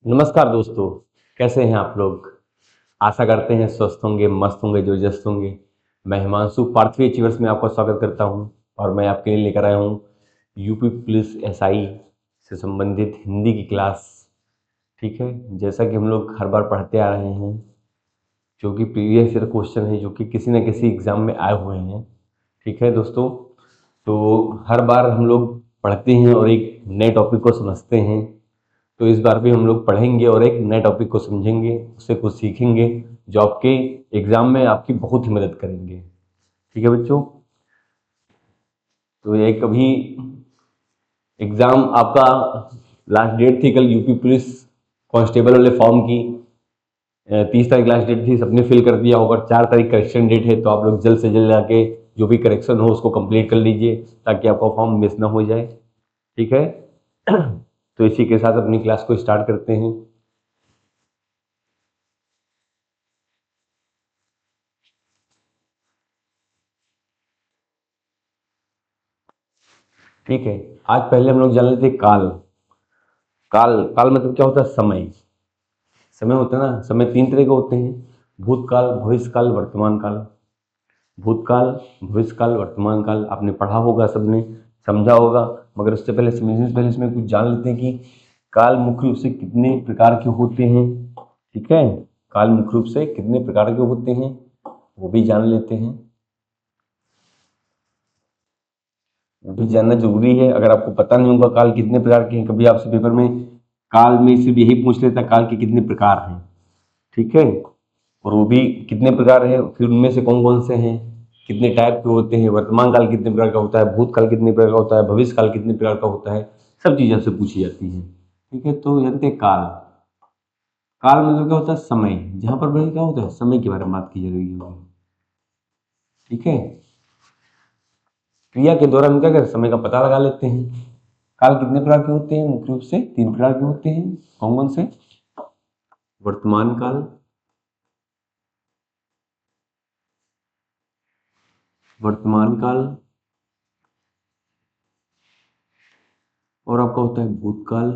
नमस्कार दोस्तों। कैसे हैं आप लोग? आशा करते हैं स्वस्थ होंगे, मस्त होंगे, जबरदस्त होंगे। मैं हिमांशु पार्थवी अचीवर्स में आपका स्वागत करता हूं और मैं आपके लिए लेकर आया हूं यूपी पुलिस एसआई से संबंधित हिंदी की क्लास। ठीक है, जैसा कि हम लोग हर बार पढ़ते आ रहे हैं, जो कि प्रीवियस ईयर क्वेश्चन है, जो कि किसी न किसी एग्जाम में आए हुए हैं। ठीक है दोस्तों, तो हर बार हम लोग पढ़ते हैं और एक नए टॉपिक को समझते हैं। तो इस बार भी हम लोग पढ़ेंगे और एक नए टॉपिक को समझेंगे, उससे कुछ सीखेंगे जो आपके एग्जाम में आपकी बहुत ही मदद करेंगे। ठीक है बच्चों, तो एक अभी एग्जाम आपका लास्ट डेट थी कल यूपी पुलिस कांस्टेबल वाले फॉर्म की। 30 तारीख लास्ट डेट थी, सबने फिल कर दिया होगा। 4 तारीख करेक्शन डेट है, तो आप लोग जल्द से जल्द जाके जो भी करेक्शन हो उसको कंप्लीट कर लीजिए ताकि आपका फॉर्म मिस ना हो जाए। ठीक है तो इसी के साथ अपनी क्लास को स्टार्ट करते हैं। ठीक है, आज पहले हम लोग जान लेते हैं काल। काल काल मतलब क्या होता है? समय। समय होता है ना, समय 3 तरह के होते हैं: भूतकाल, भविष्यकाल, वर्तमान काल। भूतकाल, भविष्यकाल, वर्तमान काल आपने पढ़ा होगा, सबने समझा होगा। मगर उससे पहले समझने से पहले इसमें कुछ जान लेते हैं कि काल मुख्य रूप से कितने प्रकार के होते हैं। ठीक है, काल मुख्य रूप से कितने प्रकार के होते हैं वो भी जान लेते हैं। वो भी जानना जरूरी है। अगर आपको पता नहीं होगा काल कितने प्रकार के हैं, कभी आपसे पेपर में काल में सिर्फ यही पूछ लेता काल के कितने प्रकार हैं। ठीक है, और वो भी कितने प्रकार हैं, फिर उनमें से कौन कौन से हैं, कितने टाइप के होते हैं, वर्तमान काल कितने प्रकार का होता है, भूतकाल कितने प्रकार का होता है, भविष्य काल कितने प्रकार का होता है, सब चीजें आपसे पूछी जाती हैं। ठीक है, तो जानते हैं काल। काल मतलब क्या होता है? समय। जहां पर भाई क्या होता है, समय के बारे में बात की जा रही होगी। ठीक है, क्रिया के दौरान हम क्या करते हैं, समय का पता लगा लेते हैं। काल कितने प्रकार के होते हैं? मुख्य रूप से 3 प्रकार के होते हैं। कौन कौन से? वर्तमान काल, वर्तमान काल, और आपका होता है भूतकाल,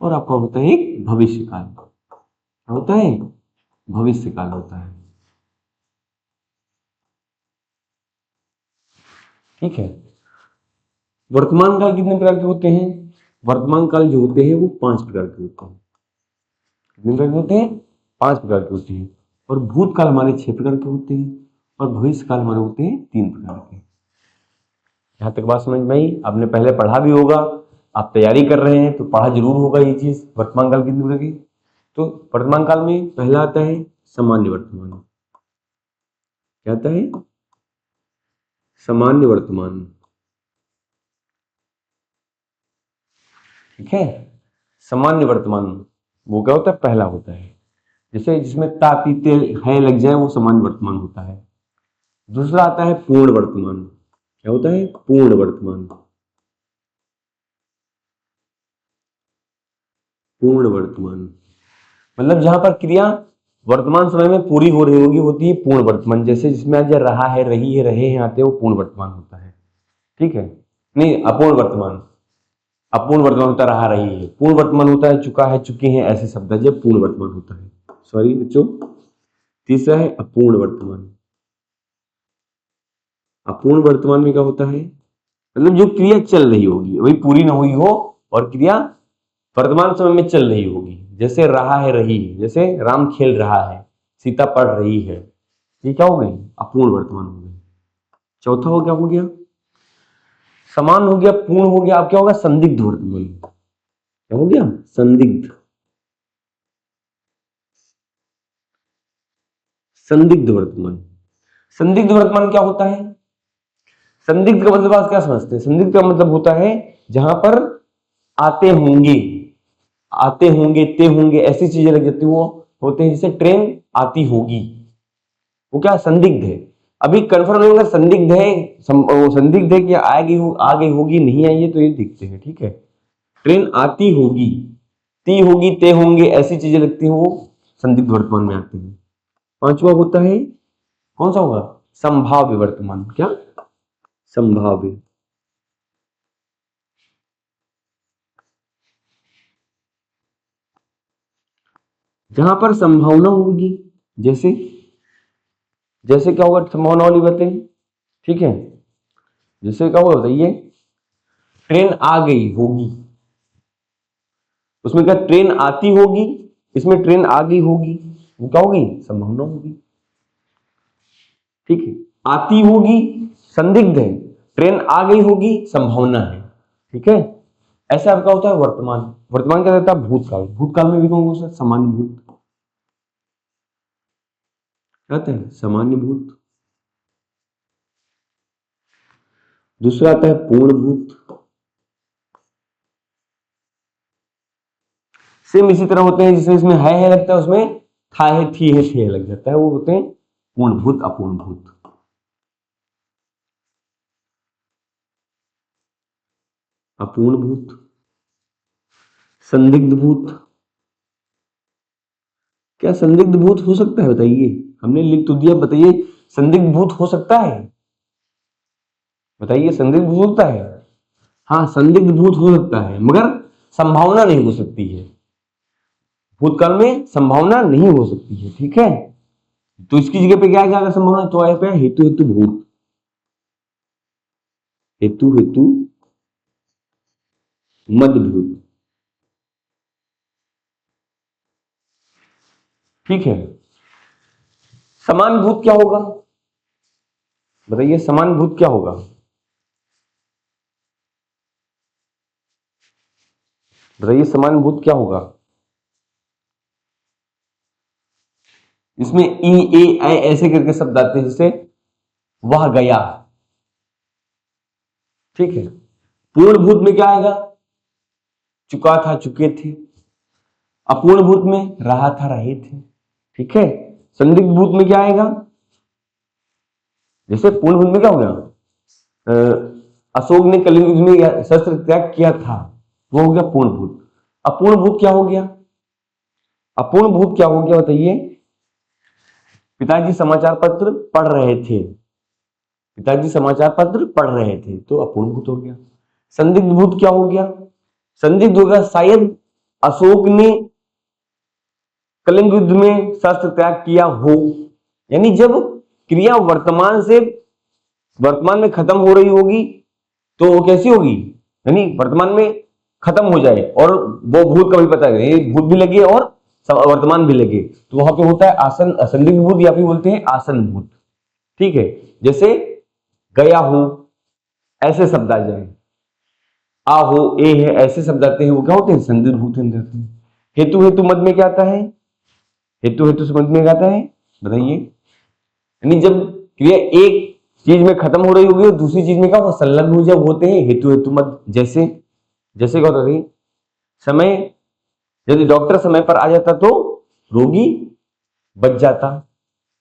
और आपका होता है एक भविष्य काल। क्या होता है? भविष्य काल होता है। ठीक है, वर्तमान काल कितने प्रकार के होते हैं? वर्तमान काल जो होते हैं वो 5 प्रकार के होते हैं। कितने प्रकार के होते हैं? 5 प्रकार के होते हैं। और भूतकाल हमारे 6 प्रकार के होते हैं, और भविष्य काल हमारे होते हैं 3 प्रकार के। यहाँ तक बात समझ में आई? आपने पहले पढ़ा भी होगा, आप तैयारी कर रहे हैं तो पढ़ा जरूर होगा ये चीज। वर्तमान काल कितने प्रकार की? तो वर्तमान काल में पहला आता है सामान्य वर्तमान। क्या आता है? सामान्य वर्तमान। ठीक है, सामान्य वर्तमान वो क्या होता है? पहला होता है। जैसे जिसमें ता ती ते है लग जाए वो सामान्य वर्तमान होता है। दूसरा आता है पूर्ण वर्तमान। क्या होता है? पूर्ण वर्तमान। पूर्ण वर्तमान मतलब जहां पर क्रिया वर्तमान समय में पूरी हो रही होगी होती है पूर्ण वर्तमान। जैसे जिसमें आज रहा है, रही है, रहे हैं आते हैं, वो पूर्ण वर्तमान होता है। ठीक है, नहीं अपूर्ण वर्तमान। अपूर्ण वर्तमान होता रहा, रही है। पूर्ण वर्तमान होता है चुका है, चुके हैं, ऐसे शब्द है जब पूर्ण वर्तमान होता है। सॉरी बच्चों, तीसरा है अपूर्ण वर्तमान। अपूर्ण वर्तमान में क्या होता है? मतलब जो क्रिया चल रही होगी, वही पूरी ना हुई हो और क्रिया वर्तमान समय में चल रही होगी। जैसे रहा है, रही है, जैसे राम खेल रहा है, सीता पढ़ रही है, ये क्या हो गई? अपूर्ण वर्तमान हो गई। चौथा हो क्या? हो गया समान, हो गया पूर्ण, हो गया। अब क्या होगा? संदिग्ध वर्तमान। क्या हो गया? संदिग्ध। संदिग्ध वर्तमान। संदिग्ध वर्तमान क्या होता है? संदिग्ध का मतलब आप क्या समझते हैं? संदिग्ध का मतलब होता है जहां पर आते होंगे, आते होंगे, ते होंगे, ऐसी चीजें लग जाती वो होते हैं। जैसे ट्रेन आती होगी, वो क्या? संदिग्ध है। अभी कंफर्म नहीं होगा संदिग्ध है, वो संदिग्ध है कि आ गई होगी, नहीं आई है, तो ये दिखते हैं। ठीक है, ट्रेन आती होगी, ती होगी, ते होंगे, ऐसी चीजें लगती हैं वो संदिग्ध वर्तमान में आती हैं। पांचवा होता है कौन सा होगा? संभाव्य वर्तमान। क्या? संभाव्य। जहां पर संभावना होगी, जैसे जैसे क्या होगा, संभावना वाली बातें, ठीक है। जैसे क्या होगा बताइए, ट्रेन आ गई होगी, उसमें क्या ट्रेन आती होगी, इसमें ट्रेन आ गई होगी, वो क्या होगी, संभावना होगी, ठीक है। आती होगी संदिग्ध है, ट्रेन आ गई होगी संभावना है, ठीक है। ऐसा आपका होता है वर्तमान। वर्तमान क्या रहता है, भूतकाल। भूतकाल में भी कौन कौन सा, सामान्य भूत रहते हैं, सामान्य भूत। दूसरा आता है पूर्ण भूत। सेम इसी तरह होते हैं, जिसमें इसमें है लगता है, उसमें था है थी है थे है लग जाता है, वो होते हैं पूर्ण भूत, अपूर्ण भूत। अपूर्ण भूत, संदिग्ध भूत। क्या संदिग्ध भूत हो सकता है बताइए, हमने लिख तो दिया, बताइए संदिग्ध भूत हो सकता है, बताइए संदिग्ध भूत होता है। हाँ संदिग्ध भूत हो सकता है, मगर संभावना नहीं हो सकती है, भूतकाल में संभावना नहीं हो सकती है, ठीक है। तो इसकी जगह पे क्या क्या संभावना, तो आया पे हेतु हेतु भूत, हेतु हेतु मद भूत, ठीक है। समान भूत क्या होगा, बताइए समान भूत क्या होगा, बताइए समान भूत क्या होगा। इसमें ई ए आई ऐसे करके शब्द आते हैं, जैसे वह गया, ठीक है। पूर्ण भूत में क्या आएगा, चुका था चुके थे। अपूर्ण भूत में रहा था रहे थे, ठीक है। संदिग्ध भूत में क्या आएगा, जैसे पूर्ण भूत में क्या हो गया, अशोक ने कलिंग युद्ध में शस्त्र त्याग किया था, वो हो गया पूर्ण भूत। अपूर्ण भूत क्या हो गया, अपूर्ण भूत क्या हो गया बताइए, पिताजी समाचार पत्र पढ़ रहे थे, पिताजी समाचार पत्र पढ़ रहे थे, तो अपूर्ण भूत हो गया। संदिग्ध भूत क्या हो गया, संदिग्ध होगा शायद अशोक ने कलिंग युद्ध में शस्त्र त्याग किया हो, यानी जब क्रिया वर्तमान से वर्तमान में खत्म हो रही होगी तो वो कैसी होगी, यानी वर्तमान में खत्म हो जाए और वो भूत का भी पता है, भूत भी लगे और वर्तमान भी लगे, तो वहां पे होता है आसन असंदिग्ध भूत, या फिर बोलते हैं आसन भूत, ठीक है। जैसे गया हो ऐसे शब्द आ जाए, आ हो ए है ऐसे शब्द आते हैं, वो क्या होते हैं, संदिग्ध भूत के अंदर आते हैं। हेतु हेतु मद में क्या आता है, हेतु हेतु से मद में क्या आता है बताइए, यानी जब क्रिया एक चीज में खत्म हो रही होगी और दूसरी चीज में क्या होगा, संलग्न हो जब होते हैं हेतु हेतु मद। जैसे जैसे क्या होता है, समय, यदि डॉक्टर समय पर आ जाता तो रोगी बच जाता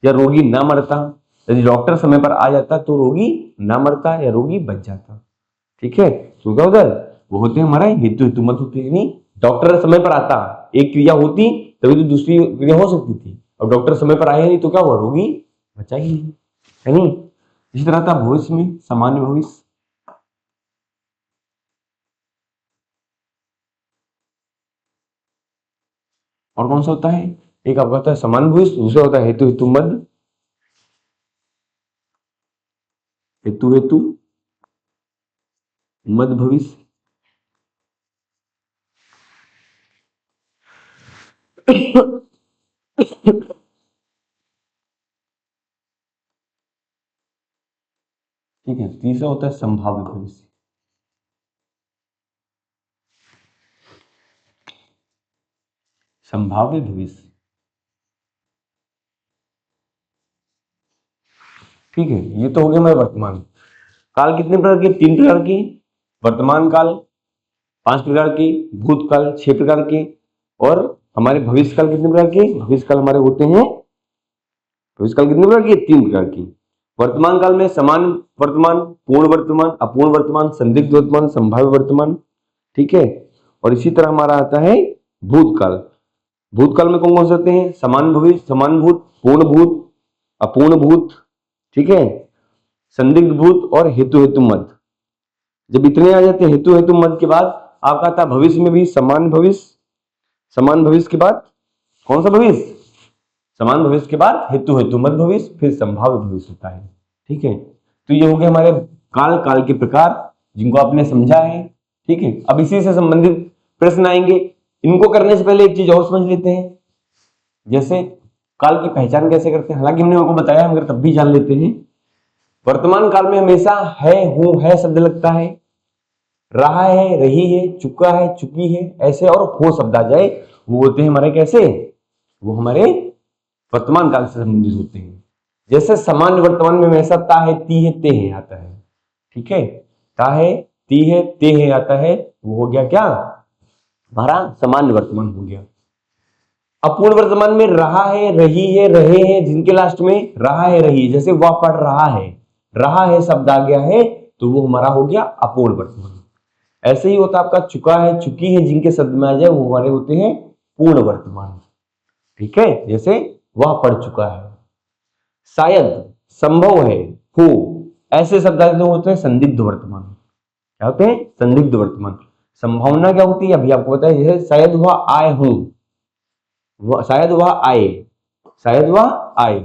या रोगी ना मरता, यदि डॉक्टर समय पर आ जाता तो रोगी ना मरता या रोगी बच जाता, ठीक है। तो क्या होता है, वो होते हैं हमारे हेतु हेतु मत होते हैं, यानी डॉक्टर समय पर आता, एक क्रिया होती तभी तो दूसरी क्रिया हो सकती थी, और डॉक्टर समय पर आया नहीं तो क्या हुआ, रोगी बचा ही नहीं, है नहीं। इसी तरह था भविष्य में, सामान्य भविष्य, और कौन सा होता है, एक आपका होता है समान भविष्य, दूसरा होता है हेतु हेतु मद, हेतु हेतु मद भविष्य। ठीक है, तीसरा होता है संभाव्य भविष्य, संभाव्य भविष्य, ठीक है। ये तो हो गया हमारे वर्तमान काल, कितने प्रकार के, तीन प्रकार के, वर्तमान काल 5 प्रकार के, भूतकाल 6 प्रकार के, और हमारे भविष्य काल कितने प्रकार के, भविष्य काल हमारे होते हैं, भविष्य काल कितने प्रकार के, 3 प्रकार की। वर्तमान काल में समान वर्तमान, पूर्ण वर्तमान, अपूर्ण वर्तमान, संदिग्ध वर्तमान, संभाव्य वर्तमान, ठीक है। और इसी तरह हमारा आता है भूतकाल। भूतकाल में कौन कौन से होते हैं, समान भविष्य, समान भूत, पूर्ण भूत, अपूर्ण भूत, ठीक है, संदिग्ध भूत और हेतु हेतु मद। जब इतने आ जाते हैं हेतु हेतु मद के बाद आपका आता भविष्य में भी समान भविष्य, समान भविष्य के बाद कौन सा भविष्य? समान भविष्य के बाद हेतु हेतु मत भविष्य, फिर संभाव्य भविष्य होता है। ठीक है, तो ये हो गया हमारे काल काल के प्रकार जिनको आपने समझा है। ठीक है, अब इसी से संबंधित प्रश्न आएंगे। इनको करने से पहले एक चीज और समझ लेते हैं, जैसे काल की पहचान कैसे करते हैं। हालांकि हमने आपको बताया, मगर तब भी जान लेते हैं। वर्तमान काल में हमेशा है, हूं, है शब्द लगता है, रहा है, रही है, चुका है, चुकी है, ऐसे और हो शब्द आ जाए, वो होते हैं हमारे कैसे, वो हमारे वर्तमान काल से संबंधित होते हैं। जैसे सामान्य वर्तमान में हमेशा ता है, ती है, ते है आता है। ठीक है, ता है, ती है, ते है आता है, वो हो गया क्या, हमारा सामान्य वर्तमान हो गया। अपूर्ण वर्तमान में रहा है, रही है, रहे हैं, जिनके लास्ट में रहा है, रही है, जैसे वह पढ़ रहा है शब्द आ गया है, तो वो हमारा हो गया अपूर्ण वर्तमान। ऐसे ही होता आपका चुका है, चुकी है, जिनके शब्द में आ जाए वो हमारे होते हैं पूर्ण वर्तमान। ठीक है, जैसे वह पढ़ चुका है। शायद, संभव है, हो, ऐसे शब्द होते हैं संदिग्ध वर्तमान। क्या होते हैं? संदिग्ध वर्तमान। संभावना क्या होती है? अभी आपको बताया, जैसे शायद वह आए हूं, शायद वह आए, शायद वह आए,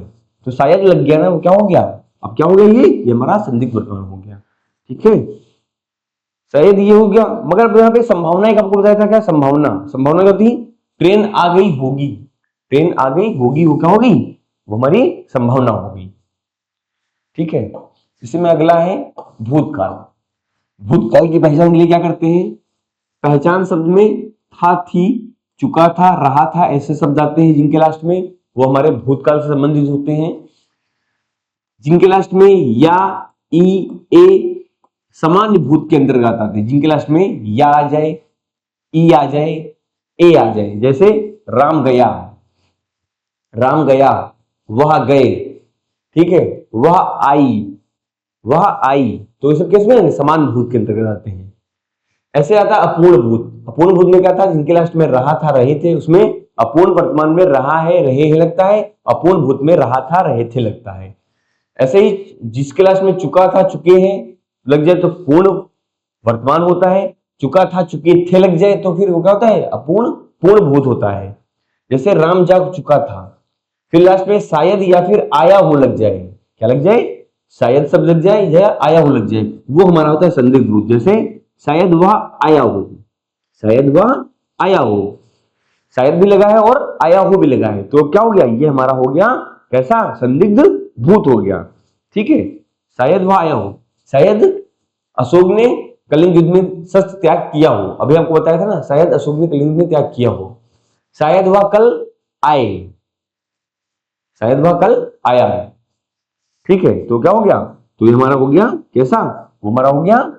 तो शायद लग गया ना, वो क्या हो गया, अब क्या हो गया, ये हमारा संदिग्ध वर्तमान हो गया। ठीक है, शायद ये हो गया। मगर यहाँ पे संभावना एक आपको बताया था, क्या संभावना, संभावना क्या होती, ट्रेन आ गई होगी, ट्रेन आ गई होगी, वो क्या होगी, वो हमारी संभावना होगी। ठीक है, इसमें अगला है भूतकाल। भूतकाल की पहचान के लिए क्या करते हैं, पहचान शब्द में था, थी, चुका था, रहा था, ऐसे शब्द आते हैं जिनके लास्ट में, वो हमारे भूतकाल से संबंधित होते हैं। जिनके लास्ट में या, ई, ए सामान्य भूत के अंतर्गत आते हैं, जिनके लास्ट में या आ जाए, ई आ जाए, ए आ जाए, जैसे राम गया, राम गया, वह गए। ठीक है, वह आई, वह आई, तो ये सब किसमें, समान भूत के अंतर्गत आते हैं। ऐसे आता है अपूर्ण भूत। अपूर्ण भूत में क्या था, जिनके लास्ट में रहा था, रहे थे, उसमें अपूर्ण वर्तमान में रहा है, रहे हैं लगता है, अपूर्ण भूत में रहा था, रहे थे लगता है। ऐसे ही जिसके लास्ट में चुका था, चुके हैं लग जाए तो पूर्ण वर्तमान होता है, चुका था, चुके थे लग जाए तो फिर वो क्या होता है, अपूर्ण पूर्ण भूत होता है। जैसे राम जा चुका था, फिर लास्ट में शायद या फिर आया हो लग जाए, क्या लग जाए, शायद सब लग जाए या आया हो लग जाए, वो हमारा होता है संदिग्ध भूत। जैसे शायद वह आया हो, शायद वह आया हो, शायद भी लगा है और आया हो भी लगा है, तो क्या हो गया, ये हमारा हो गया कैसा, संदिग्ध भूत हो गया। ठीक है, शायद वह आया हो, शायद अशोक ने कलिंग युद्ध में शस्त्र त्याग किया हो, अभी आपको बताया था ना, शायद अशोक ने कलिंग में त्याग किया हो। शायद वह कल आए, शायद वह कल आया है। ठीक है, तो क्या हो गया, तो ये हमारा हो गया कैसा, वो हमारा हो गया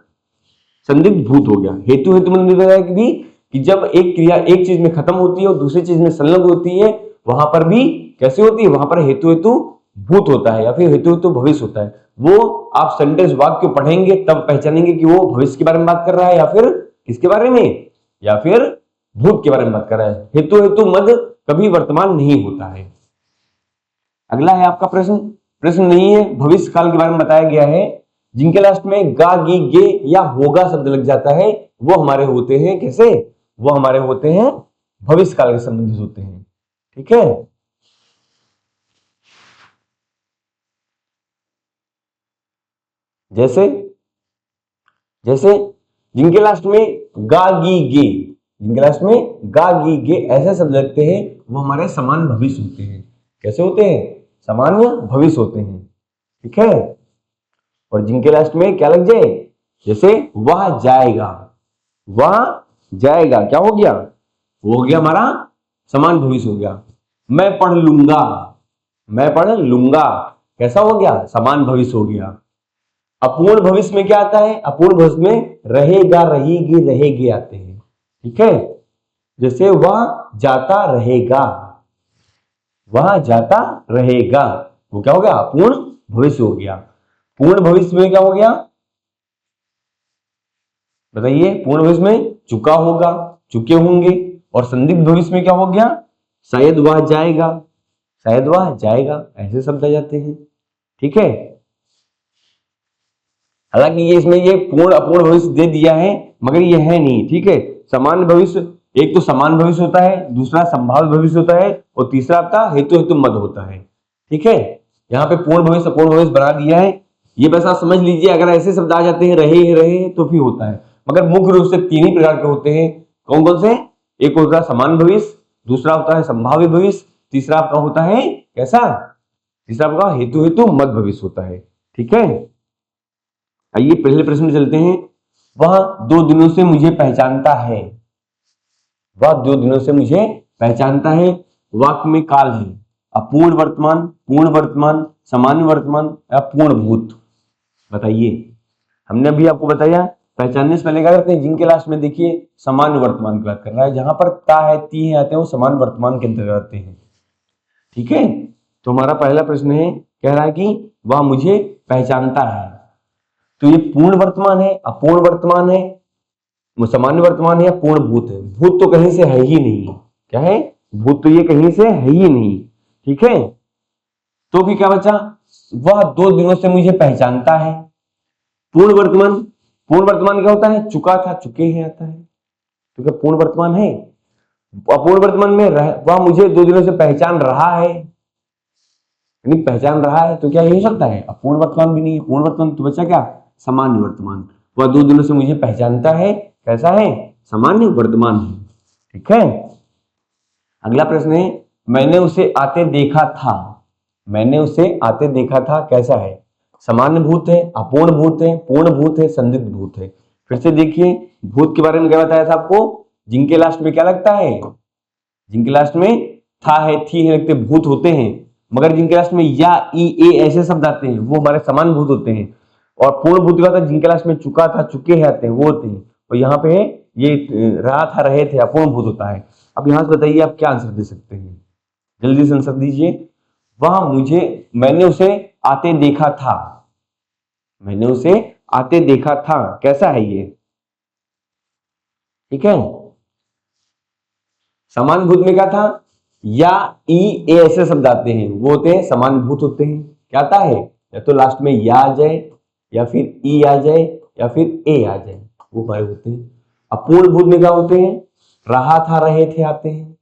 संदिग्ध भूत हो गया। हेतु हेतु मतलब भी कि जब एक क्रिया एक चीज में खत्म होती है और दूसरी चीज में संलग्न होती है, वहां पर भी कैसे होती है, वहां पर हेतु हेतु भूत होता है या फिर हेतु हेतु भविष्य होता है। वो आप सेंटेंस वाक्य पढ़ेंगे तब पहचानेंगे कि वो भविष्य के बारे में बात कर रहा है या फिर किसके बारे में, या फिर भूत के बारे में बात कर रहा है। हेतु हेतु मद कभी वर्तमान नहीं होता है। अगला है आपका प्रश्न, प्रश्न नहीं है, भविष्य काल के बारे में बताया गया है। जिनके लास्ट में गा, गी, गे या होगा शब्द लग जाता है, वो हमारे होते हैं कैसे, वो हमारे होते हैं भविष्य काल के संबंधित होते हैं। ठीक है, जैसे जैसे जिनके लास्ट में गा, गी, गे, जिनके लास्ट में गा, गी, गे ऐसे शब्द लगते हैं, वो हमारे समान भविष्य होते हैं। कैसे होते हैं, सामान्य भविष्य होते हैं। ठीक है, और जिनके लास्ट में क्या लग जाए, जैसे वह जाएगा, वह जाएगा, क्या हो गया, वो हो गया हमारा समान भविष्य हो गया। मैं पढ़ लूंगा, मैं पढ़ लूंगा, कैसा हो गया, समान भविष्य हो गया। अपूर्ण भविष्य में क्या आता है, अपूर्ण भविष्य में रहेगा, रहेगी, रहेगे आते हैं। ठीक है, जैसे वह जाता रहेगा, वह जाता रहेगा, वो क्या हो गया, अपूर्ण भविष्य हो गया। पूर्ण भविष्य में क्या हो गया, बताइए, पूर्ण भविष्य में चुका होगा, चुके होंगे, और संदिग्ध भविष्य में क्या हो गया, शायद वह जाएगा, शायद वह जाएगा, ऐसे शब्द आ जाते हैं। ठीक है, हालांकि ये इसमें ये पूर्ण अपूर्ण भविष्य दे दिया है, मगर ये है नहीं। ठीक है, सामान्य भविष्य एक तो समान भविष्य होता है, दूसरा संभाव्य भविष्य होता है, और तीसरा आपका हेतु हेतु मद होता है। ठीक है, यहाँ पे पूर्ण भविष्य अपूर्ण भविष्य बना दिया है। ये बस आप समझ लीजिए, अगर ऐसे शब्द आ जाते हैं रहे तो फिर होता है, मगर मुख्य रूप से तीन ही प्रकार के होते हैं। कौन कौन से? एक होता है समान भविष्य, दूसरा होता है संभाव्य भविष्य, तीसरा आपका होता है कैसा? तीसरा आपका हेतु हेतु मद भविष्य होता है। ठीक है, आइए पहले प्रश्न में चलते हैं। वह 2 दिनों से मुझे पहचानता है। वह 2 दिनों से मुझे पहचानता है। वाक्य में काल है अपूर्ण वर्तमान, पूर्ण वर्तमान, सामान्य वर्तमान या पूर्ण भूत। बताइए, हमने अभी आपको बताया पहचानने से पहले क्या करते हैं, जिनके लास्ट में देखिए सामान्य वर्तमान की बात कर रहा है, जहां पर ता है ती है आते हैं वो समान वर्तमान के अंतर्गत आते हैं। ठीक है, तो हमारा पहला प्रश्न है, कह रहा है कि वह मुझे पहचानता है। तो ये पूर्ण वर्तमान है, अपूर्ण वर्तमान है, सामान्य वर्तमान है या पूर्ण भूत है? भूत तो कहीं से है ही नहीं। क्या है? भूत तो ये कहीं से है ही नहीं। ठीक है, तो भी क्या बचा? वह 2 दिनों से मुझे पहचानता है। पूर्ण वर्तमान, पूर्ण वर्तमान क्या होता है? चुका था, चुके हैं आता है, तो क्या पूर्ण वर्तमान है? अपूर्ण वर्तमान में वह मुझे 2 दिनों से पहचान रहा है, यानी पहचान रहा है, तो क्या ये हो सकता है? अपूर्ण वर्तमान भी नहीं है। पूर्ण वर्तमान तो बचा क्या? सामान्य वर्तमान। वह 2 दिनों से मुझे पहचानता है, कैसा है? सामान्य वर्तमान है। ठीक है, अगला प्रश्न है, मैंने उसे आते देखा था। मैंने उसे आते देखा था, कैसा है? सामान्य भूत है, अपूर्ण भूत है, पूर्ण भूत है, संदिग्ध भूत है। फिर से देखिए, भूत के बारे में क्या बताया था आपको? जिनके लास्ट में क्या लगता है? जिनके लास्ट में था है थी है लगते भूत होते हैं, मगर जिनके लास्ट में या ई ए ऐसे शब्द आते हैं वो हमारे समान भूत होते हैं। और पूर्ण भूत क्या होता है? जिनके लास्ट में चुका था, चुके हैं आते हैं, वो होते हैं। और यहाँ पे ये रहा था, रहे थे, अपूर्ण भूत होता है। अब यहाँ से बताइए आप क्या आंसर दे सकते हैं, जल्दी से आंसर दीजिए। वह मुझे, मैंने उसे आते देखा था। मैंने उसे आते देखा था, कैसा है ये? ठीक है, समान भूत में क्या था? या ई ए ऐसे शब्द आते हैं, वो होते हैं समान भूत होते हैं। क्या आता है? या तो लास्ट में या आ जाए, या फिर ई आ जाए, या फिर ए आ जाए, वो हमारे होते हैं। अपूर्ण भूत में क्या होते हैं? रहा था, रहे थे आते हैं,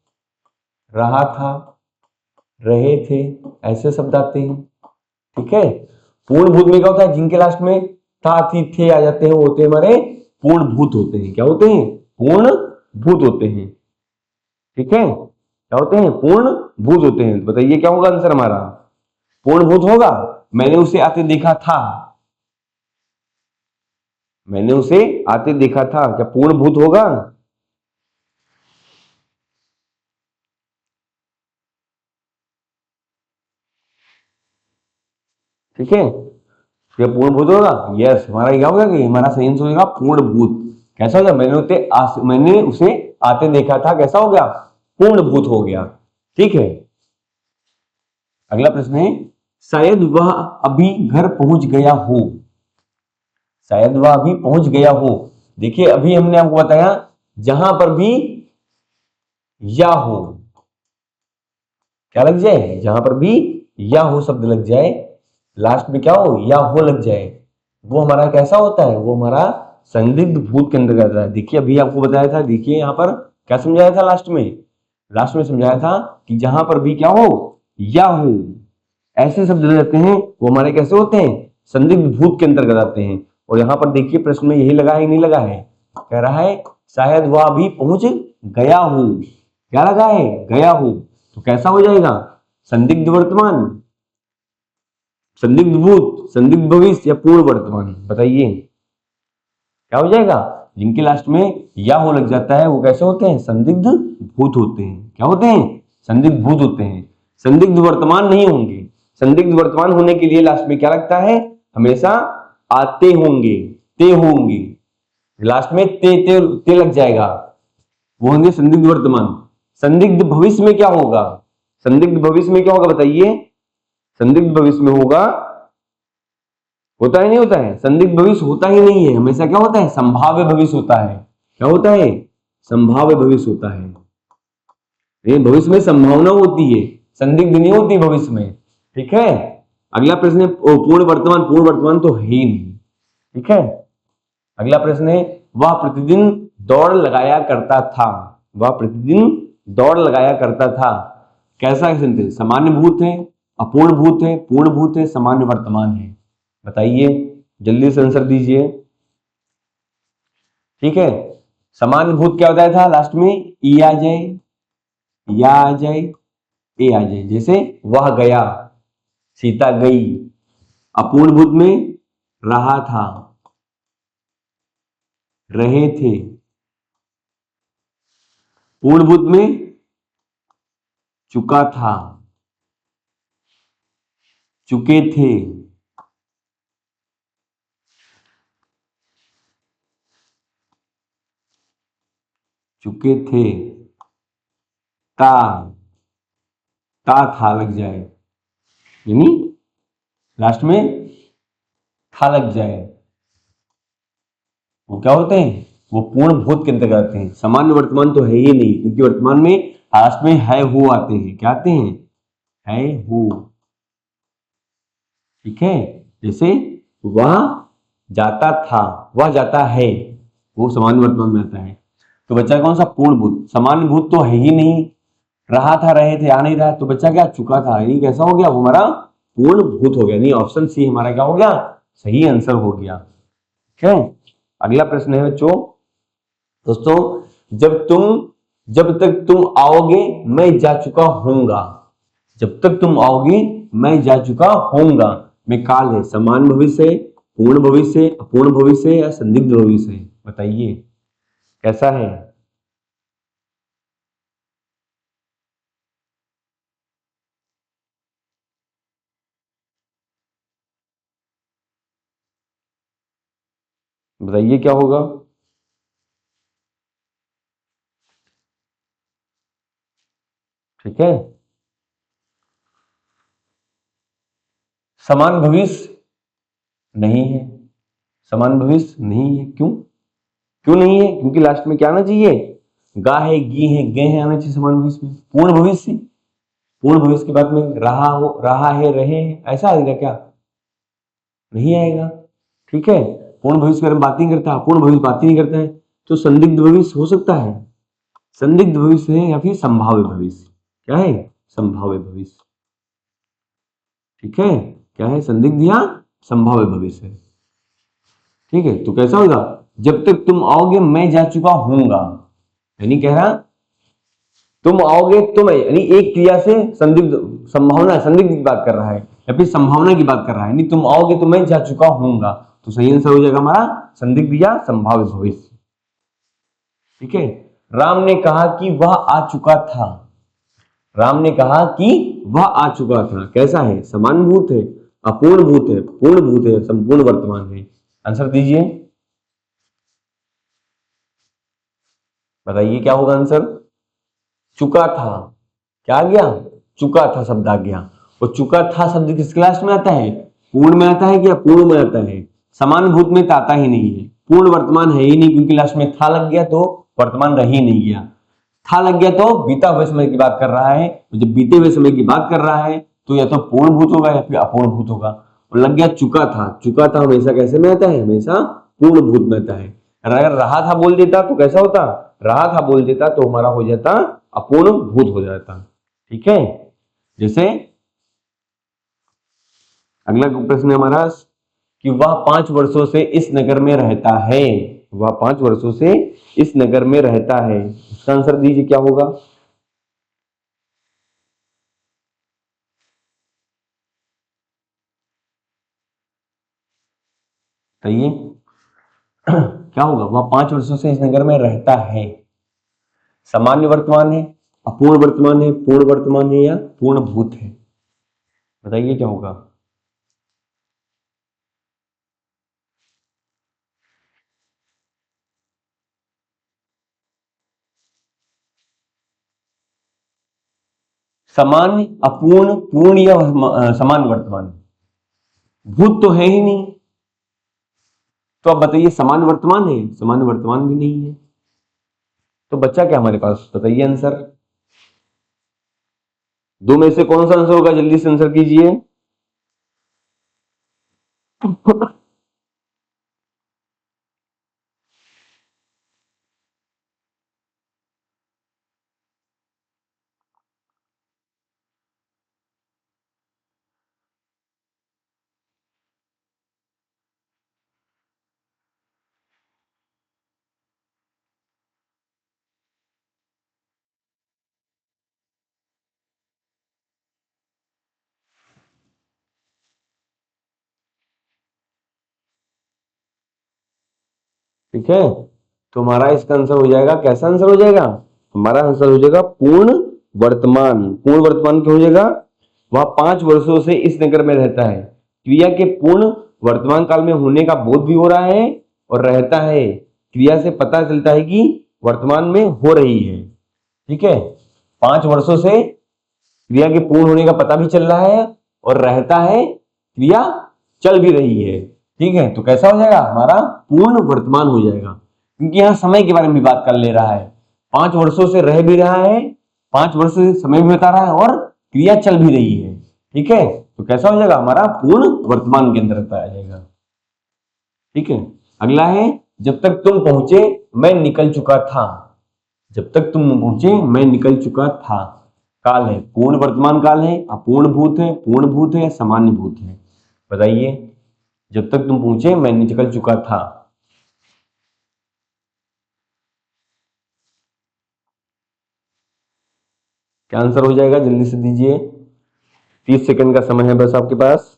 रहा था, रहे थे, ऐसे शब्द आते हैं। ठीक है, पूर्ण भूत में क्या होता है? जिनके लास्ट में था थी थे आ जाते हैं, वो होते हैं हमारे पूर्ण भूत होते हैं। क्या होते हैं? पूर्ण भूत होते हैं। ठीक है, क्या होते हैं? पूर्ण भूत होते हैं। तो बताइए क्या होगा आंसर हमारा? पूर्ण भूत होगा। मैंने उसे आते देखा था, मैंने उसे आते देखा था, क्या पूर्ण भूत होगा? ठीक है, क्या पूर्ण भूत होगा? यस, हमारा क्या होगा कि हमारा सही आंसर होगा पूर्ण भूत। कैसा होगा? मैंने उसे आते देखा था, कैसा हो गया? पूर्ण भूत हो गया। ठीक है, अगला प्रश्न है, शायद वह अभी घर पहुंच गया हो। शायद वह अभी पहुंच गया हो। देखिए, अभी हमने आपको बताया जहां पर भी या हो, क्या लग जाए? जहां पर भी या हो शब्द लग जाए, लास्ट में क्या हो? या हो लग जाए, वो हमारा कैसा होता है? वो हमारा संदिग्ध भूत के अंतर्गत आता है। देखिए, अभी आपको बताया था, देखिए यहां पर क्या समझाया था लास्ट में? लास्ट में समझाया था कि जहां पर भी क्या हो? या हो, ऐसे शब्द लग जाते हैं, वो हमारे कैसे होते हैं? संदिग्ध भूत के अंतर्गत आते हैं। और यहाँ पर देखिए प्रश्न में यही लगा है, नहीं लगा है? कह रहा है शायद वह अभी पहुंच गया हो। क्या लगा है? गया हो, तो कैसा हो जाएगा? संदिग्ध वर्तमान, संदिग्ध भूत, संदिग्ध भविष्य या पूर्ण वर्तमान? बताइए क्या हो जाएगा? जिनके लास्ट में या हो लग जाता है वो कैसे होते हैं? संदिग्ध भूत होते हैं। क्या होते हैं? संदिग्ध भूत होते हैं। संदिग्ध वर्तमान नहीं होंगे। संदिग्ध वर्तमान होने के लिए लास्ट में क्या लगता है? हमेशा आते होंगे, ते होंगे, लास्ट में ते लग जाएगा, वो होंगे संदिग्ध वर्तमान। संदिग्ध भविष्य में क्या होगा? संदिग्ध भविष्य में क्या होगा बताइए? संदिग्ध भविष्य में होगा, होता है नहीं होता है? संदिग्ध भविष्य होता ही नहीं है, हमेशा क्या होता है? संभाव्य भविष्य होता है। क्या होता है? संभाव्य भविष्य होता है। ये भविष्य में संभावना होती है, संदिग्ध नहीं होती भविष्य में। ठीक है, अगला प्रश्न है पूर्ण वर्तमान। पूर्ण वर्तमान तो है ही नहीं। ठीक है, अगला प्रश्न है, वह प्रतिदिन दौड़ लगाया करता था। वह प्रतिदिन दौड़ लगाया करता था। कैसा है सेंटेंस? सामान्य भूत है, अपूर्ण भूत है, पूर्ण भूत है, सामान्य वर्तमान है। बताइए, जल्दी से आंसर दीजिए। ठीक है, सामान्य भूत क्या बताया था लास्ट में? ई आ जाए, या आ जाए, ए आ जाए। जैसे वह गया, सीता गई। अपूर्ण भूत में रहा था, रहे थे। पूर्ण भूत में चुका था, चुके थे। चुके थे। ता, ता था लग जाए, यानी लास्ट में था लग जाए, वो क्या होते हैं? वो पूर्ण भूत के अंतर्गत आते हैं। सामान्य वर्तमान तो है ही नहीं, क्योंकि वर्तमान में लास्ट में है हु आते हैं। क्या आते हैं? है हु। ठीक है, जैसे वह जाता था, वह जाता है, वो सामान्य वर्तमान में आता है। तो बच्चा कौन सा? पूर्ण भूत। सामान्य भूत तो है ही नहीं, रहा था, रहे थे, आ नहीं रहा, तो बच्चा क्या? चुका था। यानी कैसा हो गया? वो हमारा पूर्ण भूत हो गया। नहीं, ऑप्शन सी हमारा क्या हो गया? सही आंसर हो गया। ठीक है, अगला प्रश्न है बच्चों। दोस्तों, जब तक तुम आओगे मैं जा चुका होऊंगा। जब तक तुम आओगे मैं जा चुका होऊंगा में काल है। समान भविष्य है, पूर्ण भविष्य है, अपूर्ण भविष्य है, या संदिग्ध भविष्य है? बताइए कैसा है? बताइए क्या होगा? ठीक है, समान भविष्य नहीं है। समान भविष्य नहीं है। क्यों? क्यों नहीं है? क्योंकि लास्ट में क्या आना चाहिए? गा है, गी है, गे है आना चाहिए समान भविष्य में। पूर्ण भविष्य, पूर्ण भविष्य के बाद में रहा हो, रहा है, रहे हैं, ऐसा आएगा क्या? नहीं आएगा। ठीक है, पूर्ण भविष्य के बारे में बात नहीं करता, पूर्ण भविष्य बात ही नहीं करता है, तो संदिग्ध भविष्य हो सकता है। संदिग्ध भविष्य है या फिर संभाव्य भविष्य। क्या है? संभाव्य भविष्य। ठीक है, क्या है? संदिग्ध या संभाव्य भविष्य है। ठीक है, तो कैसा होगा? जब तक तुम आओगे मैं जा चुका हूंगा, यानी कह रहा तुम आओगे तो मैं, यानी एक क्रिया से संदिग्ध, संभावना, संदिग्ध की बात कर रहा है या फिर संभावना की बात कर रहा है। नहीं, तुम आओगे तो मैं जा चुका हूंगा, तो सही आंसर हो जाएगा हमारा संदिग्ध या संभाव्य भविष्य। ठीक है, राम ने कहा कि वह आ चुका था। राम ने कहा कि वह आ चुका था। कैसा है? समान भूत है, अपूर्ण भूत है, पूर्ण भूत है, संपूर्ण वर्तमान है। आंसर दीजिए, बताइए क्या होगा आंसर? चुका था। क्या आ गया? चुका था शब्द आ गया। और चुका था शब्द किस क्लास में आता है? पूर्ण में आता है कि अपूर्ण में आता है? समान भूत में तो आता ही नहीं है। पूर्ण वर्तमान है ही नहीं, क्योंकि लास्ट में था लग गया तो वर्तमान रह ही नहीं गया। था लग गया तो बीता हुए समय की बात कर रहा है। जब बीते हुए समय की बात कर रहा है तो या तो पूर्ण भूत होगा या फिर अपूर्ण भूत होगा। और लग गया चुका था। चुका था हमेशा कैसे में आता है? हमेशा पूर्ण भूत में आता है। अगर रहा था बोल देता तो कैसा होता? रहा था बोल देता तो हमारा हो जाता अपूर्ण भूत हो जाता। ठीक है, जैसे अगला प्रश्न है हमारा कि वह 5 वर्षों से इस नगर में रहता है। वह 5 वर्षों से इस नगर में रहता है, इसका आंसर दीजिए क्या होगा? बताइए क्या होगा? वह 5 वर्षों से इस नगर में रहता है। सामान्य वर्तमान है, अपूर्ण वर्तमान है, पूर्ण वर्तमान है, या पूर्ण भूत है? बताइए क्या होगा? सामान्य, अपूर्ण, पूर्ण, या समान वर्तमान? भूत तो है ही नहीं, तो अब बताइए समान वर्तमान है? समान वर्तमान भी नहीं है, तो बच्चा क्या हमारे पास? बताइए आंसर। दो में से कौन सा आंसर होगा? जल्दी से आंसर कीजिए। ठीक है, तो हमारा इसका आंसर हो जाएगा, कैसा आंसर हो जाएगा, हमारा आंसर हो जाएगा पूर्ण वर्तमान। पूर्ण वर्तमान क्या हो जाएगा, वह 5 वर्षों से इस नगर में रहता है। क्रिया के पूर्ण वर्तमान काल में होने का बोध भी हो रहा है और रहता है। क्रिया से पता चलता है कि वर्तमान में हो रही है। ठीक है, 5 वर्षों से क्रिया के पूर्ण होने का पता भी चल रहा है और रहता है, क्रिया चल भी रही है। ठीक है, तो कैसा हो जाएगा, हमारा पूर्ण वर्तमान हो जाएगा, क्योंकि यहां समय के बारे में भी बात कर ले रहा है। 5 वर्षों से रह भी रहा है, 5 वर्ष से समय भी बता रहा है और क्रिया चल भी रही है। ठीक है, तो कैसा हो जाएगा, हमारा पूर्ण वर्तमान के अंदर आ जाएगा। ठीक है, अगला है, जब तक तुम पहुंचे मैं निकल चुका था। जब तक तुम पहुंचे मैं निकल चुका था, काल है, पूर्ण वर्तमान काल है, अपूर्ण भूत है, पूर्ण भूत है, सामान्य भूत है, बताइए। जब तक तुम पहुंचे मैं निकल चुका था, क्या आंसर हो जाएगा, जल्दी से दीजिए, 30 सेकंड का समय है बस आपके पास।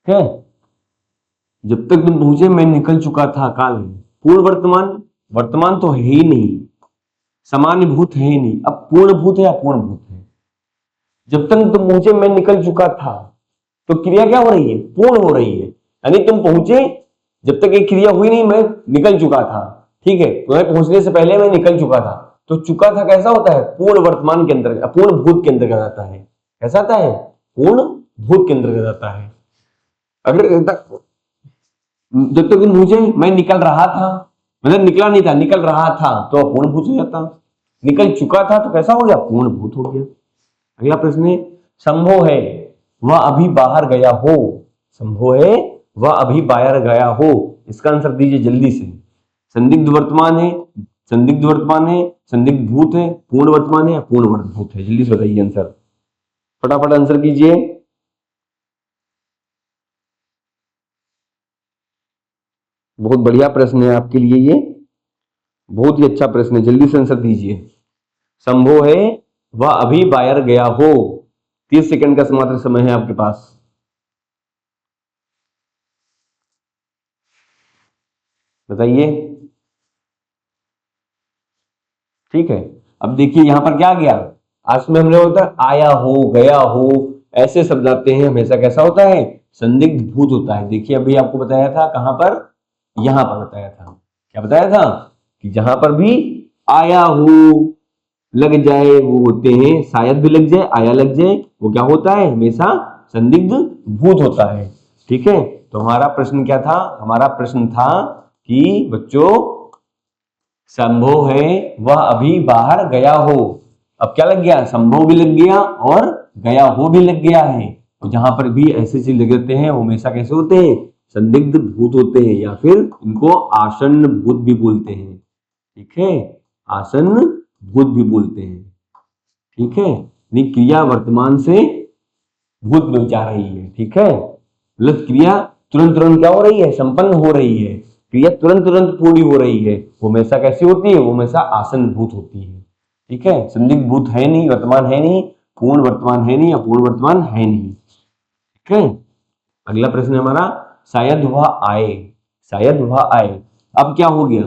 है, जब तक तुम पहुंचे मैं निकल चुका था, काल है, पूर्ण वर्तमान, वर्तमान तो है ही नहीं, सामान्य भूत है ही नहीं, अब पूर्ण भूत है या पूर्ण भूत है। जब तक तुम पहुंचे मैं निकल चुका था, तो क्रिया क्या हो रही है, पूर्ण हो रही है, यानी तुम पहुंचे, जब तक एक क्रिया हुई नहीं मैं निकल चुका था। ठीक है, तुम्हें पहुंचने से पहले मैं निकल चुका था, तो चुका था कैसा होता है, पूर्ण वर्तमान के अंदर, पूर्ण भूत के अंतर्गत आता है। कैसा आता है, पूर्ण भूत के अंतर्गत आता है। अगर जब तक मुझे मैं निकल रहा था, मतलब निकला नहीं था, निकल रहा था, तो अपूर्ण भूत हो जाता। निकल चुका था तो कैसा हो गया, पूर्ण भूत हो गया। अगला प्रश्न है, संभव है वह अभी बाहर गया हो। संभव है वह अभी बाहर गया हो, इसका आंसर दीजिए जल्दी से। संदिग्ध वर्तमान है, संदिग्ध वर्तमान है, संदिग्ध भूत है, पूर्ण वर्तमान है या पूर्ण भूत है, जल्दी से बताइए आंसर, फटाफट आंसर कीजिए। बहुत बढ़िया प्रश्न है आपके लिए ये, बहुत ही अच्छा प्रश्न है, जल्दी से आंसर दीजिए। संभव है वह अभी बाहर गया हो, 30 सेकंड का मात्र समय है आपके पास, बताइए। ठीक है, अब देखिए यहां पर क्या आ गया, आज में हमने होता है आया हो, गया हो, ऐसे शब्द आते हैं हमेशा, कैसा होता है, संदिग्ध भूत होता है। देखिए अभी आपको बताया था कहां पर, यहां पर बताया था, क्या बताया था, कि जहां पर भी आया हो लग जाए वो होते हैं, शायद भी लग जाए, आया लग जाए, वो क्या होता है, हमेशा संदिग्ध भूत होता है। ठीक है, तो हमारा प्रश्न क्या था, हमारा प्रश्न था कि बच्चों संभव है वह अभी बाहर गया हो। अब क्या लग गया, संभव भी लग गया और गया हो भी लग गया है। तो जहां पर भी ऐसे चीज लग जाते हैं वो हमेशा कैसे होते हैं, संदिग्ध भूत होते हैं, या फिर इनको आसन्न भूत भी बोलते हैं। ठीक है, आसन्न भूत भी बोलते हैं। ठीक है, क्रिया वर्तमान से भूत में जा रही है। ठीक है, मतलब क्रिया तुरंत तुरंत क्या हो रही है, संपन्न हो रही है, क्रिया तुरंत तुरंत पूरी हो रही है, वो हमेशा कैसी होती है, वो हमेशा आसन भूत होती है। ठीक है, संदिग्ध भूत है नहीं, वर्तमान है नहीं, पूर्ण वर्तमान है नहीं, अपूर्ण वर्तमान है नहीं। ठीक है, अगला प्रश्न है हमारा, शायद वह आए, शायद वह आए। अब क्या हो गया,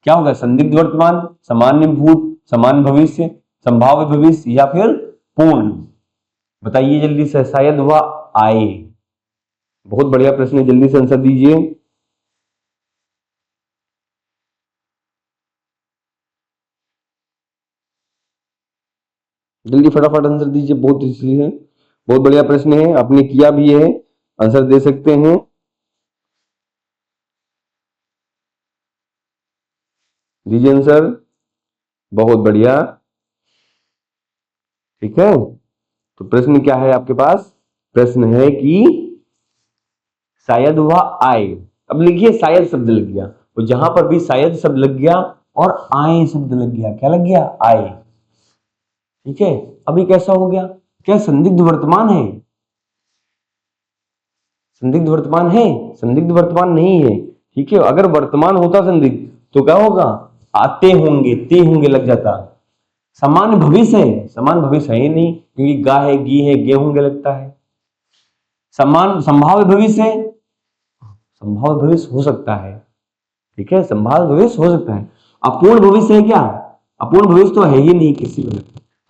क्या होगा, संदिग्ध वर्तमान, सामान्य भूत, सामान्य भविष्य, संभाव्य भविष्य या फिर पूर्ण, बताइए जल्दी से, शायद वह आए। बहुत बढ़िया प्रश्न है, जल्दी से आंसर दीजिए। जल्दी फटाफट आंसर दीजिए, बहुत अच्छी है, बहुत बढ़िया प्रश्न है, आपने किया भी है, आंसर दे सकते हैं, दीजिए आंसर, बहुत बढ़िया। ठीक है, तो प्रश्न क्या है आपके पास, प्रश्न है कि शायद वह आए। अब लिखिए शायद शब्द लग गया, तो जहां पर भी शायद शब्द लग गया और आए शब्द लग गया, क्या लग गया, आए। ठीक है, अभी कैसा हो गया, क्या संदिग्ध वर्तमान है, संदिग्ध वर्तमान है, संदिग्ध वर्तमान नहीं है। ठीक है, अगर वर्तमान होता संदिग्ध तो क्या होगा, आते होंगे, ते होंगे लग जाता। समान भविष्य है, समान भविष्य है ही नहीं, क्योंकि गा है, गी है, गे होंगे लगता है। समान संभाव्य भविष्य है, संभाव्य भविष्य हो सकता है, ठीक है, संभाव्य भविष्य हो सकता है। अपूर्ण भविष्य है क्या? अपूर्ण भविष्य तो है ही नहीं किसी में।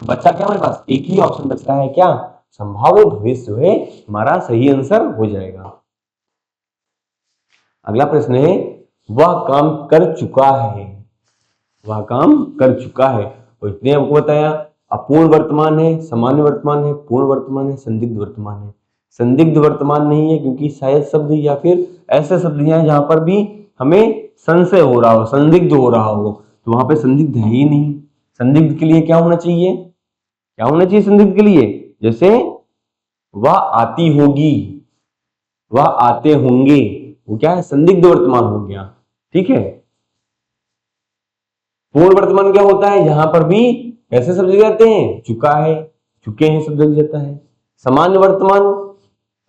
बच्चा क्या, हमारे पास एक ही ऑप्शन बचता है क्या? संभाव्य भविष्य जो है हमारा सही आंसर हो जाएगा। अगला प्रश्न है, वह काम कर चुका है, वह काम कर चुका है। और इसने हमको बताया अपूर्ण वर्तमान है, सामान्य वर्तमान है, पूर्ण वर्तमान है, संदिग्ध वर्तमान है। संदिग्ध वर्तमान नहीं है, क्योंकि शायद शब्द या फिर ऐसे शब्द हैं जहां पर भी हमें संशय हो रहा हो, संदिग्ध हो रहा हो, तो वहां पे संदिग्ध है ही नहीं। संदिग्ध के लिए क्या होना चाहिए? क्या होना चाहिए संदिग्ध के लिए? जैसे वह आती होगी, वह आते होंगे, वो क्या है? संदिग्ध वर्तमान हो गया, ठीक है। पूर्ण वर्तमान क्या होता है? यहां पर भी कैसे शब्द लग जाते हैं? चुका है, चुके हैं शब्द लग जाता है। सामान्य वर्तमान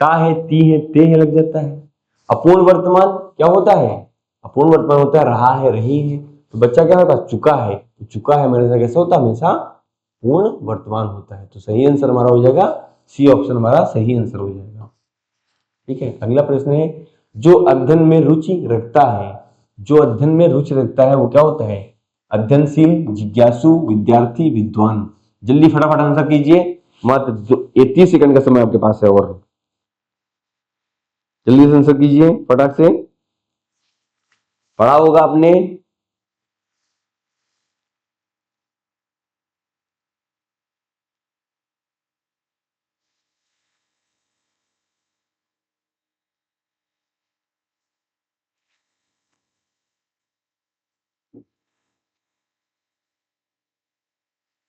ता है, ती है, ते है लग जाता है। अपूर्ण वर्तमान क्या होता है? अपूर्ण वर्तमान होता है रहा है, रही है। तो बच्चा क्या होता है? चुका है। तो चुका है हमेशा कैसे होता है? हमेशा पूर्ण वर्तमान होता है। तो सही आंसर हमारा हो जाएगा सी ऑप्शन, हमारा सही आंसर हो जाएगा, ठीक है। अगला प्रश्न है, जो अध्ययन में रुचि रखता है, जो अध्ययन में रुचि रखता है वो क्या होता है? अध्ययनशील, जिज्ञासु, विद्यार्थी, विद्वान। जल्दी फटाफट आंसर कीजिए, मात्र 30 सेकंड का समय आपके पास है, और जल्दी से आंसर कीजिए, फटाक से। पढ़ा होगा आपने।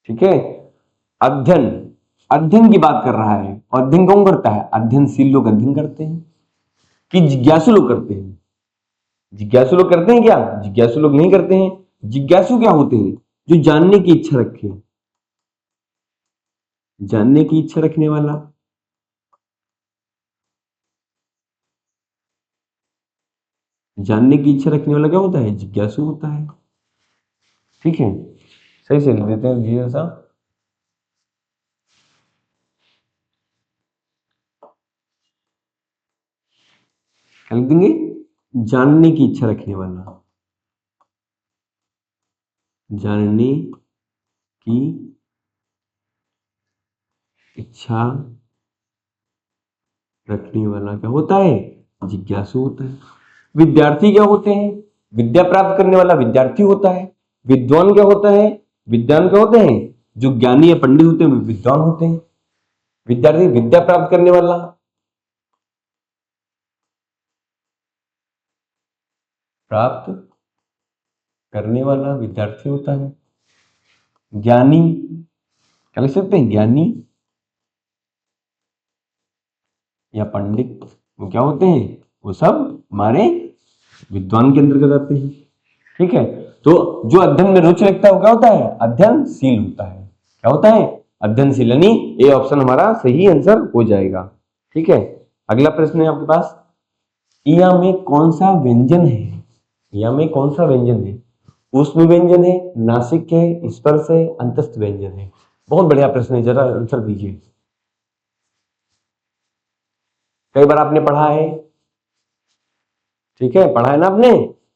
ठीक है, अध्ययन, अध्ययन की बात कर रहा है। और अध्ययन कौन करता है? अध्ययनशील लोग अध्ययन करते हैं, कि जिज्ञासु लोग करते हैं? जिज्ञासु लोग करते हैं क्या? जिज्ञासु लोग नहीं करते हैं। जिज्ञासु क्या होते हैं? जो जानने की इच्छा रखे, जानने की इच्छा रखने वाला। जानने की इच्छा रखने वाला क्या होता है? जिज्ञासु होता है, ठीक है। सही से लिख देते हैं जी सा। क्या लिख देंगे? जानने की इच्छा रखने वाला, जानने की इच्छा रखने वाला क्या होता है? जिज्ञासु होता है। विद्यार्थी क्या होते हैं? विद्या प्राप्त करने वाला विद्यार्थी होता है। विद्वान क्या होता है? विद्वान क्या होते हैं? जो ज्ञानी या पंडित होते हैं वो विद्वान होते हैं। विद्यार्थी विद्या प्राप्त करने वाला, प्राप्त करने वाला विद्यार्थी होता है। ज्ञानी क्या लिख सकते हैं? ज्ञानी या पंडित, वो क्या होते हैं? वो सब हमारे विद्वान के अंतर्गत आते हैं, ठीक है। तो जो अध्ययन में रुचि रखता है वो क्या होता है? अध्ययनशील होता है। क्या होता है? अध्ययनशील, यानी ए ऑप्शन हमारा सही आंसर हो जाएगा, ठीक है। अगला प्रश्न है आपके पास, इया में कौन सा व्यंजन है? इया में कौन सा व्यंजन है? ऊष्म व्यंजन है, नासिक है, स्पर्श है, अंतस्थ व्यंजन है। बहुत बढ़िया प्रश्न है, जरा आंसर दीजिए। कई बार आपने पढ़ा है, ठीक है, पढ़ा है ना आपने,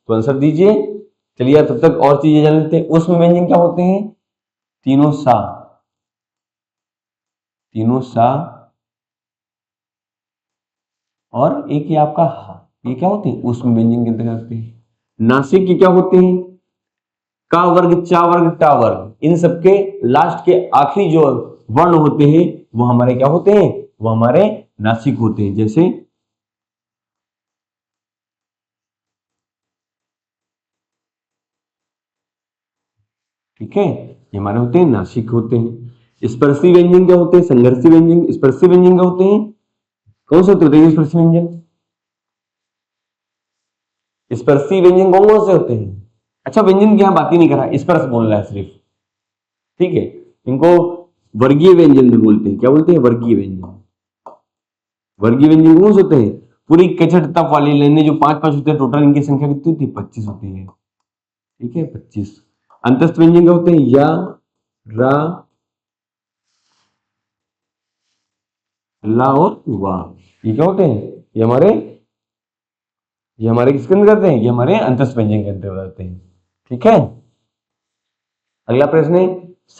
तो आंसर दीजिए। चलिए तब तक और चीजें जान लेते हैं। ऊष्म व्यंजन क्या होते हैं? तीनों सा, तीनों सा, और एक ये आपका हा, ये क्या होते हैं? ऊष्म व्यंजन के अंतर्गत आते हैं। नासिक के क्या होते हैं? का वर्ग, चा वर्ग, टा वर्ग। इन सबके लास्ट के आखिरी जो वर्ण होते हैं वो हमारे क्या होते हैं? वो हमारे नासिक होते हैं। जैसे ठीक है, ये हमारे होते हैं नासिक होते हैं। स्पर्शी व्यंजन क्या होते हैं? संघर्षी व्यंजन। स्पर्शी व्यंजन क्या होते हैं? कौन से होते हैं स्पर्शी व्यंजन? स्पर्शी व्यंजन कौन कौन से होते हैं? अच्छा, व्यंजन की यहां बात ही नहीं कर रहा, स्पर्श बोल रहा है सिर्फ, ठीक है। इनको वर्गीय व्यंजन भी बोलते हैं। क्या बोलते हैं? वर्गीय व्यंजन। वर्गीय व्यंजन कौन से होते हैं? पूरी कचट तप वाली लाइनें जो 5-5 होते हैं, टोटल इनकी संख्या कितनी होती है? 25 होती है। ठीक है 25। अंतस्थ व्यंजन क्या होते हैं? या, रा, ला और वा। ये क्या होते हैं? ये हमारे किसके अंदर आते हैं? ये हमारे अंतस्थ व्यंजन के अंदर आते हैं। ठीक है, अगला प्रश्न है,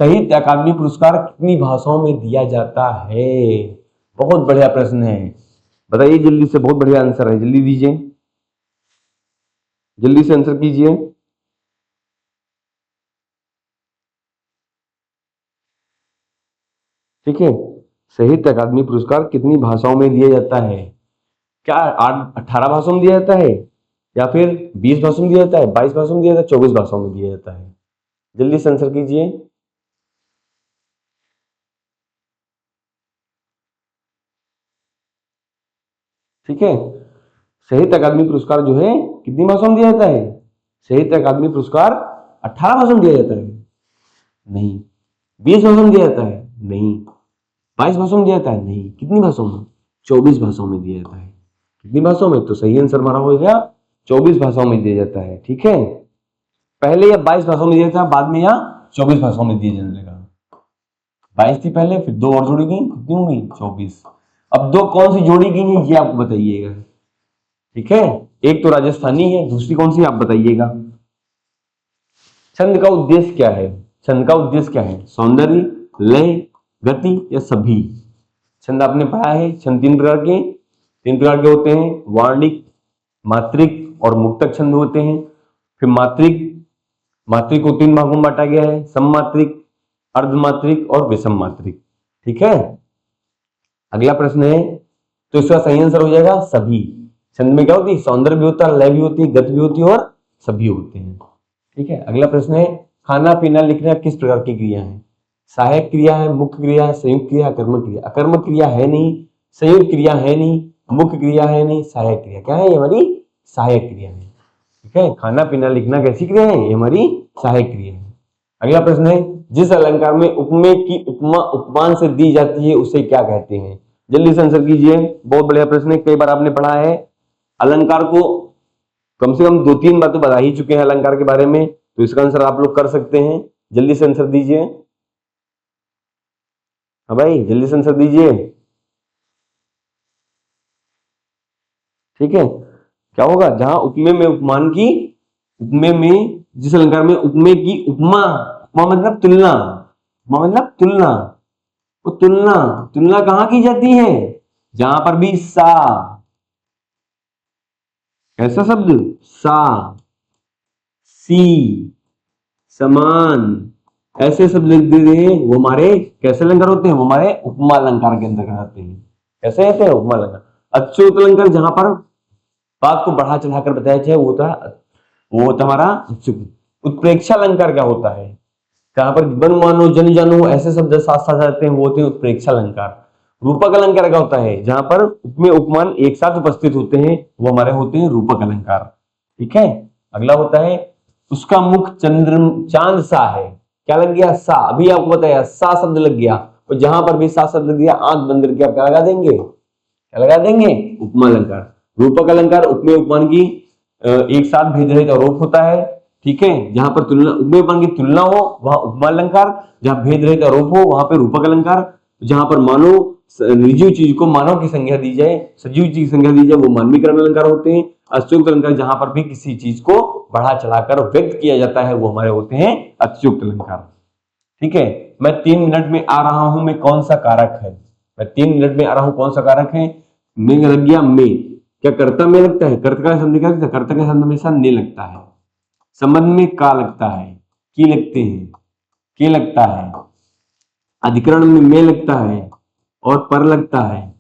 साहित्य अकादमी पुरस्कार कितनी भाषाओं में दिया जाता है? बहुत बढ़िया प्रश्न है, बताइए जल्दी से, बहुत बढ़िया आंसर है, जल्दी दीजिए, जल्दी से आंसर कीजिए। ठीक है, साहित्य अकादमी पुरस्कार कितनी भाषाओं में दिया जाता है? क्या 18 भाषाओं में दिया जाता है, या फिर 20 भाषाओं में दिया जाता है, 22 भाषाओं में दिया जाता है, 24 भाषाओं में दिया जाता है? जल्दी से आंसर कीजिए। ठीक है, साहित्य अकादमी पुरस्कार जो है कितनी भाषाओं में दिया जाता है? साहित्य अकादमी पुरस्कार 18 भाषाओं में दिया जाता है? नहीं। 20 भाषाओं में दिया जाता है? नहीं। 22 भाषाओं में दिया जाता है? नहीं। कितनी भाषाओं में? 24 भाषाओं में दिया जाता है। कितनी भाषाओं में? तो सही आंसर हमारा हो गया 24 भाषाओं में दिया जाता है। ठीक है, पहले या 22 भाषाओं में दिया था, बाद में या 24 भाषाओं में दिया जाने लगा। 22 थी पहले, फिर 2 और जोड़ी गई, कितनी हो गई? 24। अब 2 कौन सी जोड़ी गई है ये आपको बताइएगा। ठीक है, एक तो राजस्थानी है, दूसरी कौन सी आप बताइएगा। छंद का उद्देश्य क्या है? छंद का उद्देश्य क्या है? सौंदर्य, लय, गति या सभी? छंद आपने पढ़ा है, छंद 3 प्रकार के होते हैं, वार्णिक, मात्रिक और मुक्तक छंद होते हैं। फिर मात्रिक को 3 भागों में बांटा गया है, सममात्रिक, अर्धमात्रिक और विषम मात्रिक। ठीक है, अगला प्रश्न है, तो इसका सही आंसर हो जाएगा सभी। छंद में क्या होती है? सौंदर्य भी होता है, लय भी होती है, गति भी होती है और सभी होते हैं। ठीक है, अगला प्रश्न है, खाना पीना लिखना किस प्रकार की क्रिया है? सहायक क्रिया है, मुख्य क्रिया है, संयुक्त क्रिया, अकर्मक क्रिया? अकर्मक क्रिया है नहीं, संयुक्त क्रिया है नहीं, मुख्य क्रिया है नहीं, सहायक क्रिया। क्या है? ये हमारी सहायक क्रिया है। ठीक है, खाना पीना लिखना कैसी क्रिया है? ये हमारी सहायक क्रिया है। अगला प्रश्न है, जिस अलंकार में उपमेय की उपमा उपमान से दी जाती है उसे क्या कहते हैं? जल्दी से आंसर कीजिए, बहुत बढ़िया प्रश्न है, कई बार आपने पढ़ा है। अलंकार को कम से कम 2-3 बार तो बता ही चुके हैं अलंकार के बारे में, तो इसका आंसर आप लोग कर सकते हैं। जल्दी से आंसर दीजिए। हाँ भाई, जल्दी से आंसर दीजिए। ठीक है, क्या होगा? जहां उपमेय में उपमान की, उपमेय में, जिस अलंकार में उपमेय की उपमा, उपमा मतलब तुलना, उपमा मतलब तुलना, वो तुलना, तुलना कहां की जाती है? जहां पर भी सा, कैसा शब्द? सा, सी, समान, ऐसे शब्द लिख देते हैं, वो हमारे कैसे अलंकार होते हैं? वो हमारे उपमा अलंकार के अंदर आते हैं। कैसे आते हैं? उपमा अलंकार। अच्युत अलंकार जहां पर बात को बढ़ा चढ़ाकर बताया जाए वो होता हमारा अच्युत। उत्प्रेक्षा अलंकार क्या होता है? जहां पर बन मानो जन जानो ऐसे शब्द साथ साथ आते हैं, वो होते हैं उत्प्रेक्षा अलंकार। रूपक अलंकार क्या होता है? जहां पर उपमेय उपमान एक साथ उपस्थित होते हैं, वो हमारे होते हैं रूपक अलंकार। ठीक है, अगला होता है, उसका मुख चंद्र चांद सा है। क्या लग गया? सा। अभी आपको बताया सा शब्द लग गया, और जहां पर भी सा शब्द लग गया, आंख बंद करके आप क्या लगा देंगे? क्या लगा देंगे? उपमा अलंकार। रूपक अलंकार उपमेय उपमान की एक साथ भेद रहित आरोप होता है। ठीक है, जहां पर तुलना, उपमेय उपमान की तुलना हो वहां उपमा अलंकार, जहां भेद रहित आरोप हो वहां पे रूपक अलंकार, जहां पर मानो निर्जीव चीज को मानव की संज्ञा दी जाए, सजीव चीज की संज्ञा दी जाए, वो मानवीकरण अलंकार होते हैं। अच्युत अलंकार जहां पर भी किसी चीज को बढ़ा चढ़ाकर व्यक्त किया जाता है, वो हमारे होते हैं अच्युत अलंकार। ठीक है, मैं 3 मिनट में आ रहा हूं में कौन सा कारक है? मैं 3 मिनट में आ रहा हूं, कौन सा कारक है? में लग गया में। क्या कर्ता में लगता है? कर्ता का शब्द क्या लगता है? कर्ता का शब्द हमेशा ने लगता है। संबंध में का लगता है, की लगते हैं, के लगता है। अधिकरण में लगता है और पर लगता है।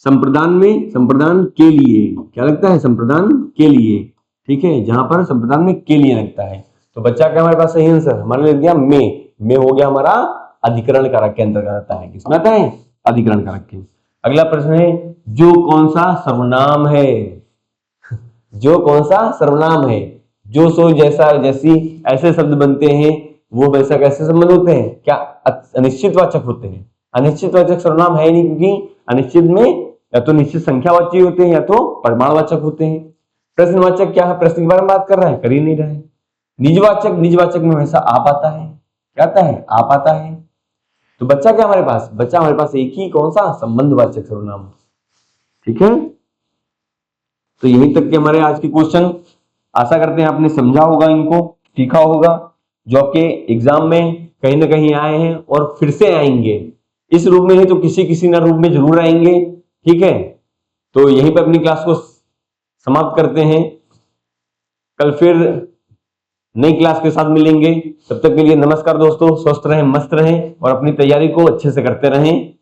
संप्रदान में संप्रदान के लिए क्या लगता है? संप्रदान के लिए। ठीक है, जहां पर संप्रदान में के लिए लगता है। तो बच्चा क्या हमारे पास सही आंसर हमारे लग गया में हो गया हमारा अधिकरण कारक के अंतर्गत आता है। किसमें आता है? अधिकरण कारक के। अगला प्रश्न है, जो कौन सा सर्वनाम है? जो कौन सा सर्वनाम है? जो सो जैसा जैसी ऐसे शब्द बनते हैं, वो वैसा कैसे संबंध होते हैं? क्या अनिश्चित वाचक होते हैं? अनिश्चित वाचक सर्वनाम है नहीं, क्योंकि अनिश्चित में या तो निश्चित संख्यावाची होते हैं या तो परिमाणवाचक होते हैं। प्रश्नवाचक क्या है? प्रश्न के बारे में बात कर रहे हैं, कर ही नहीं रहे हैं। निजवाचक में हमेशा आप आता है। क्या आता है? आप आता है। तो बच्चा क्या हमारे पास? बच्चा हमारे पास एक ही कौन सा? संबंधवाचक सर्वनाम। ठीक है, तो यहीं तक के हमारे आज के क्वेश्चन। आशा करते हैं आपने समझा होगा, इनको सीखा होगा, जो आपके एग्जाम में कहीं ना कहीं आए हैं और फिर से आएंगे। इस रूप में नहीं तो किसी किसी ना रूप में जरूर आएंगे। ठीक है, तो यहीं पर अपनी क्लास को समाप्त करते हैं। कल फिर नई क्लास के साथ मिलेंगे। तब तक के लिए नमस्कार दोस्तों, स्वस्थ रहें, मस्त रहें और अपनी तैयारी को अच्छे से करते रहें।